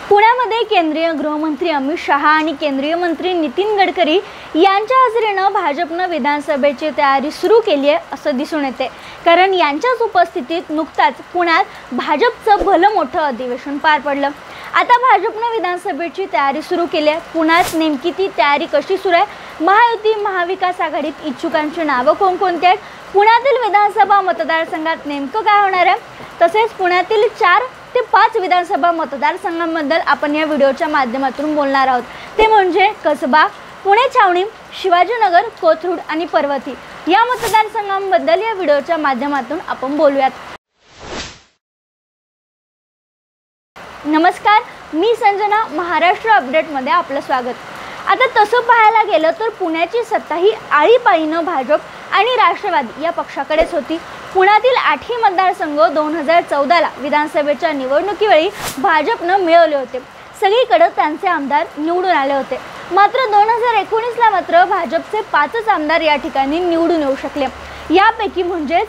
पुण्यामध्ये केंद्रीय गृहमंत्री अमित शहा आणि केंद्रीय मंत्री नितीन गडकरी यांच्या हजेरीने भाजपने विधानसभेची तयारी सुरू केली आहे असं दिसून येते। कारण यांच्याच उपस्थितीत नुकताच पुण्यात भाजपचं भलं मोठं अधिवेशन पार पडलं। आता भाजपने विधानसभेची तयारी सुरू केली आहे। पुण्यात नेमकी ती तयारी कशी सुरू आहे, महायुती महाविकास आघाडीत इच्छुकांची नावं कोणकोणती आहेत, पुण्यातील विधानसभा मतदारसंघात नेमकं काय होणार आहे, तसेच पुण्यातील 4 ते 5 विधानसभा मतदारसंघांबद्दल आपण या व्हिडिओच्या माध्यमातून बोलणार आहोत। ते म्हणजे कसबा, पुणे छावणी, शिवाजीनगर, कोथरूड आणि पर्वती या मतदारसंघांबद्दल या व्हिडिओच्या माध्यमातून आपण बोलूयात। नमस्कार, मी संजना, महाराष्ट्र अपडेटमध्ये आपलं स्वागत। आता तसं पाहायला गेलं तर पुण्याची सत्ता ही आळीपाळीनं भाजप आणि राष्ट्रवादी या पक्षाकडेच होती। पुण्यातील 8ही मतदारसंघ 2014ला विधानसभेच्या निवडणुकीवेळी भाजपने मिळवले होते। सगळीकडे त्यांचे आमदार निवडून आले होते। मात्र 2019ला मात्र भाजपचे 5च आमदार या ठिकाणी निवडून येऊ शकले। यापैकी म्हणजेच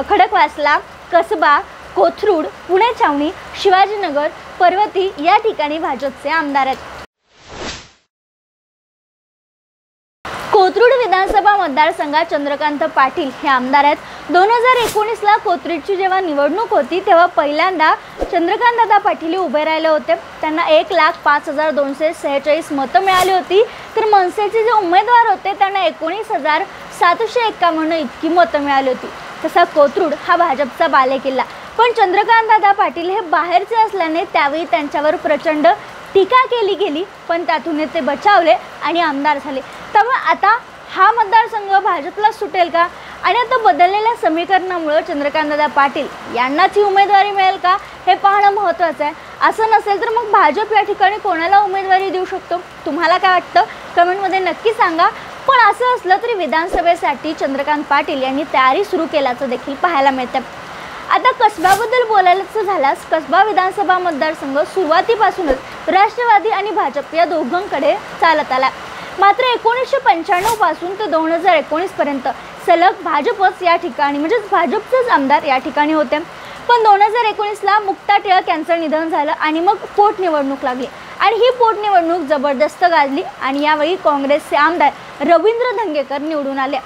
खडकवासला, कसबा, कोथरूड, पुणे छावणी, शिवाजीनगर, पर्वती या ठिकाणी भाजपचे आमदार आहेत। कोथरूड विधानसभा मतदारसंघात चंद्रकांत पाटील हे आमदार आहेत। 2019ला कोथरूडची जेव्हा निवडणूक होती तेव्हा पहिल्यांदा चंद्रकांतदादा पाटील उभे राहिले होते। त्यांना 1,05,246 मतं मिळाली होती, तर मनसेचे जे उमेदवार होते त्यांना 19,751 इतकी मतं मिळाली होती। तसा कोथरूड हा भाजपचा बालेकिल्ला, पण चंद्रकांतदादा पाटील हे बाहेरचे असल्याने त्यावेळी त्यांच्यावर प्रचंड टीका केली गेली, पण त्यातून ते बचावले आणि आमदार झाले। त्यामुळे आता हा मतदारसंघ भाजपला सुटेल का, आणि आता बदललेल्या समीकरणामुळे चंद्रकांतदादा पाटील यांनाच ही उमेदवारी मिळेल का हे पाहणं महत्त्वाचं आहे। असं नसेल तर मग भाजप या ठिकाणी कोणाला उमेदवारी देऊ शकतो, तुम्हाला काय वाटतं कमेंटमध्ये नक्की सांगा। पण असं असलं तरी विधानसभेसाठी चंद्रकांत पाटील यांनी तयारी सुरू केल्याचं देखील पाहायला मिळतं। आता कसब्याबद्दल बोलायचं झाल्यास कसबा विधानसभा मतदारसंघ सुरुवातीपासूनच राष्ट्रवादी आणि भाजप या दोघांकडे चालत आला। मात्र 1995 पासून ते 2019 पर्यंत सलग भाजपच या ठिकाणी म्हणजेच भाजपचेच आमदार या ठिकाणी होते। पण 2019ला मुक्ता टिळक यांचं निधन झालं आणि मग पोटनिवडणूक लागली आणि ही पोटनिवडणूक जबरदस्त गाजली आणि यावेळी काँग्रेसचे आमदार रवींद्र धंगेकर निवडून आले।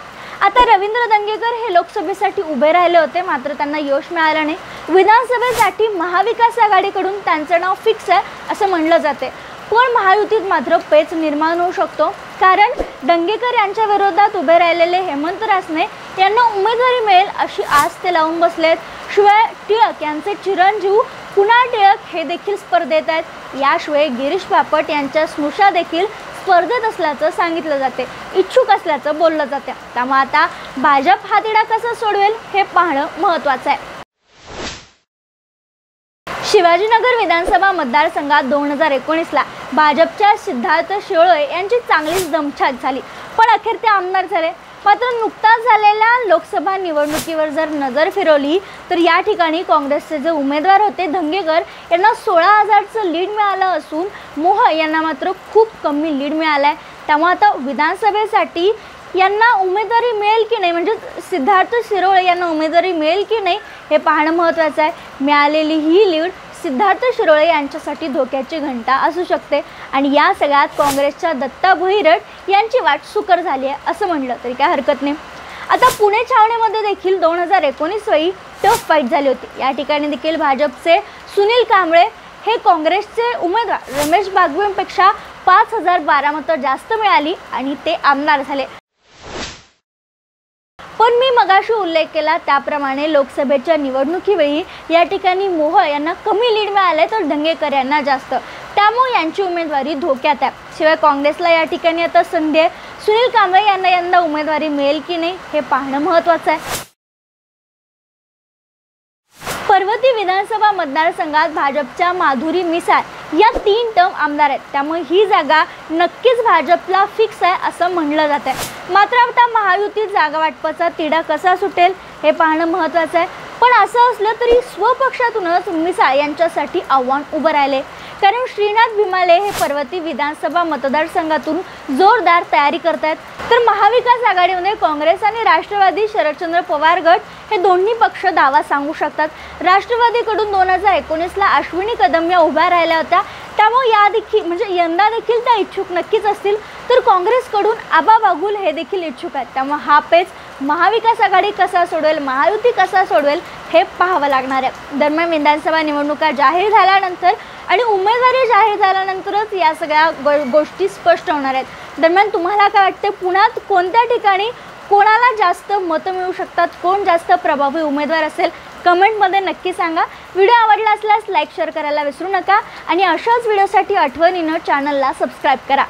आता रवींद्र धंगेकर हे लोकसभेसाठी उभे राहिले होते, मात्र त्यांना यश मिळालं नाही। विधानसभेसाठी महाविकास आघाडीकडून त्यांचं नाव फिक्स आहे असं म्हणलं जाते, पण महायुतीत मात्र पेच निर्माण होऊ शकतो। कारण धंगेकर यांच्या विरोधात उभे राहिलेले हेमंत रासने यांना उमेदवारी मिळेल अशी आस ते लावून बसलेत। शिवाय टिळक यांचे चिरंजीव कुणाल टिळक हे देखील स्पर्धेत आहेत। याशिवाय गिरीश बापट यांच्या स्नुषा देखील स्पर्धेत असल्याचं सांगितलं जाते, इच्छुक असल्याचं बोललं जाते। त्यामुळे आता भाजप हा तिढा कसा सोडवेल हे पाहणं महत्त्वाचं आहे। शिवाजीनगर विधानसभा मतदारसंघात 2019ला भाजपच्या सिद्धार्थ शिरोळे यांची चांगलीच दमछाक झाली, पण अखेर ते आमदार झाले। मात्र नुकताच झालेल्या लोकसभा निवडणुकीवर जर नजर फिरवली तर या ठिकाणी काँग्रेसचे जे उमेदवार होते धंगेकर यांना 16,000चं लीड मिळालं असून मोह यांना मात्र खूप कमी लीड मिळालं आहे। त्यामुळे आता विधानसभेसाठी यांना उमेदवारी मिळेल की नाही, म्हणजे सिद्धार्थ शिरोळे यांना उमेदवारी मिळेल की नाही हे पाहणं महत्त्वाचं आहे। मिळालेली ही लीड सिद्धार्थ शिरोळे यांच्यासाठी धोक्याची घंटा असू शकते आणि या सगळ्यात काँग्रेसच्या दत्ता भोईरट यांची वाट सुकर झाली आहे असं म्हटलं तरी काय हरकत नाही। आता पुणे छावणीमध्ये देखील 2019 वेळी टफ फाईट झाली होती। या ठिकाणी देखील भाजपचे सुनील कांबळे हे काँग्रेसचे उमेदवार रमेश बागवेंपेक्षा 5,012 मतं जास्त मिळाली आणि ते आमदार झाले। पण मी मगाशी उल्लेख केला त्याप्रमाणे लोकसभेच्या निवडणुकीवेळी या ठिकाणी मोह यांना कमी लीड मिळाले तर धंगेकर यांना जास्त, त्यामुळे यांची उमेदवारी धोक्यात आहे। शिवाय काँग्रेसला या ठिकाणी आता संधी आहे। सुनील कांबळे यांना यंदा उमेदवारी मिळेल की नाही हे पाहणं महत्त्वाचं आहे। पर्वती विधानसभा मतदारसंघात भाजपच्या माधुरी मिसाळ या 3 टर्म आमदार आहेत, त्यामुळे ही जागा नक्कीच भाजपला फिक्स आहे असं म्हणलं जात आहे। मात्र आता महायुतीत जागा वाटपाचा तिढा कसा सुटेल हे पाहणं महत्त्वाचं आहे। पण असं असलं तरी स्वपक्षातूनच मिसाळ यांच्यासाठी आव्हान उभं राहिले, कारण श्रीनाथ भिमाले हे पर्वती विधानसभा मतदारसंघातून जोरदार तयारी करतात। तर महाविकास आघाडीमध्ये काँग्रेस आणि राष्ट्रवादी शरदचंद्र पवार गट हे दोन्ही पक्ष दावा सांगू शकतात। राष्ट्रवादीकडून 2019ला अश्विनी कदम या उभ्या राहिल्या होत्या, त्यामुळे यंदा देखील त्या इच्छुक नक्कीच असतील। तर काँग्रेसकडून आबा बागुल हे देखील इच्छुक आहेत। त्यामुळे हा पेच महाविकास आघाडी कसा सोडवेल, महायुती कसा सोडवेल हे पाहावं लागणार आहे। दरम्यान विधानसभा निवडणुका जाहीर झाल्यानंतर आणि उमेदवारी जाहीर झाल्यानंतरच या सगळ्या गोष्टी स्पष्ट होणार आहेत। दरम्यान तुम्हाला काय वाटते, पुण्यात कोणत्या ठिकाणी कोणाला जास्त मतं मिळू शकतात, कोण जास्त प्रभावी उमेदवार असेल, कमेंटमध्ये नक्की सांगा। व्हिडिओ आवडला असल्यास लाईक शेअर करायला विसरू नका आणि अशाच व्हिडिओसाठी आठवणीनं चॅनलला सबस्क्राईब करा।